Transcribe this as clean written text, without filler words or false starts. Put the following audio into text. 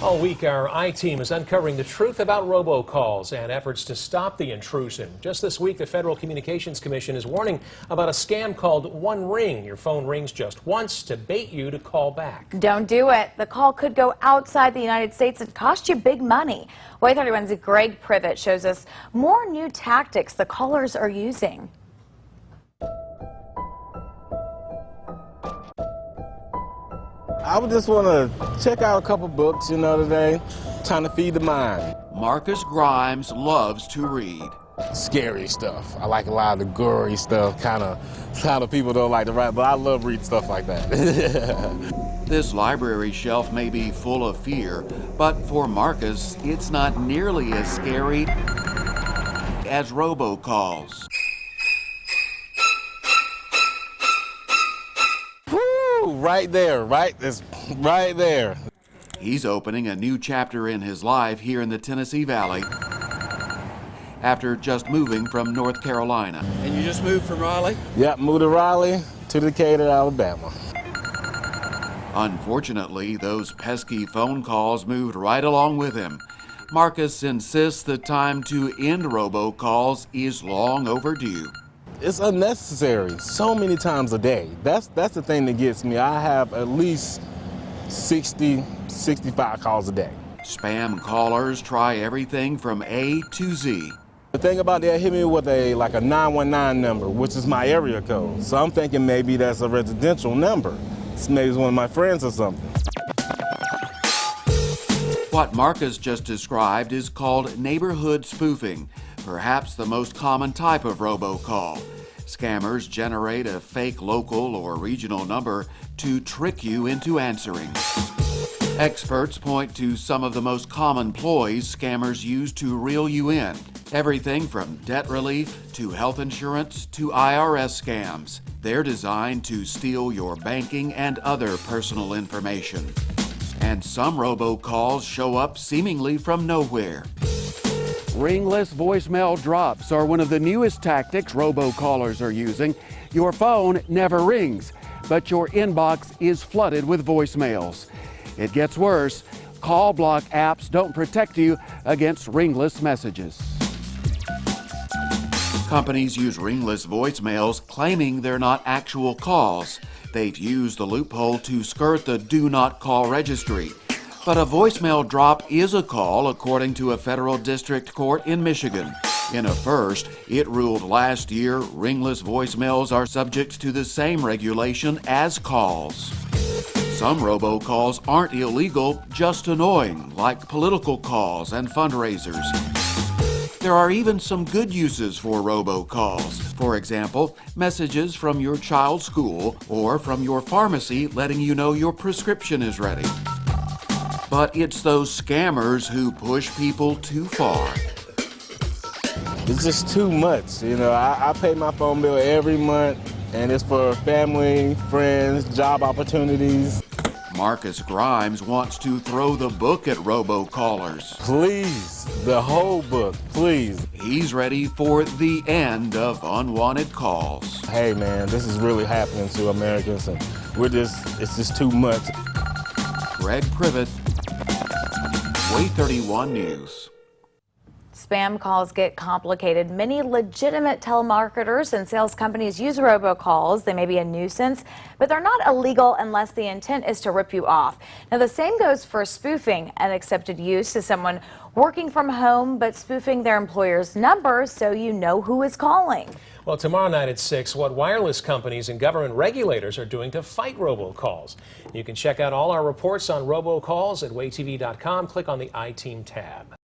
All week, our I-Team is uncovering the truth about robocalls and efforts to stop the intrusion. Just this week, the Federal Communications Commission is warning about a scam called One Ring. Your phone rings just once to bait you to call back. Don't do it. The call could go outside the United States and cost you big money. Y31's Greg Privet shows us more new tactics the callers are using. I would just want to check out a couple books, today. Trying to feed the mind. Marcus Grimes loves to read. Scary stuff. I like a lot of the gory stuff, kind of people don't like to write, but I love reading stuff like that. This library shelf may be full of fear, but for Marcus, it's not nearly as scary as robocalls. Right there, it's right there. He's opening a new chapter in his life here in the Tennessee Valley after just moving from North Carolina. And you just moved from Raleigh? Yep, moved to Raleigh to Decatur, Alabama. Unfortunately, those pesky phone calls moved right along with him. Marcus insists the time to end robocalls is long overdue. It's unnecessary so many times a day. That's the thing that gets me. I have at least 60, 65 calls a day. Spam callers try everything from A to Z. The thing about that, hit me with a 919 number, which is my area code. So I'm thinking maybe that's a residential number. Maybe it's one of my friends or something. What Marcus just described is called neighborhood spoofing, perhaps the most common type of robocall. Scammers generate a fake local or regional number to trick you into answering. Experts point to some of the most common ploys scammers use to reel you in. Everything from debt relief to health insurance to IRS scams. They're designed to steal your banking and other personal information. And some robocalls show up seemingly from nowhere. Ringless voicemail drops are one of the newest tactics robocallers are using. Your phone never rings, but your inbox is flooded with voicemails. It gets worse. Call block apps don't protect you against ringless messages. Companies use ringless voicemails claiming they're not actual calls. They've used the loophole to skirt the do not call registry. But a voicemail drop is a call, according to a federal district court in Michigan. In a first, it ruled last year ringless voicemails are subject to the same regulation as calls. Some robocalls aren't illegal, just annoying, like political calls and fundraisers. There are even some good uses for robocalls. For example, messages from your child's school or from your pharmacy letting you know your prescription is ready. But it's those scammers who push people too far. It's just too much. I pay my phone bill every month, and it's for family, friends, job opportunities. Marcus Grimes wants to throw the book at robocallers. Please, the whole book, please. He's ready for the end of unwanted calls. Hey man, this is really happening to Americans, and it's just too much. Greg Privet, Y31 News. Spam calls get complicated. Many legitimate telemarketers and sales companies use robocalls. They may be a nuisance, but they're not illegal unless the intent is to rip you off. Now, the same goes for spoofing. An accepted use is someone working from home but spoofing their employer's number so you know who is calling. Well, tomorrow night at 6, what wireless companies and government regulators are doing to fight robocalls. You can check out all our reports on robocalls at waytv.com. Click on the I-Team tab.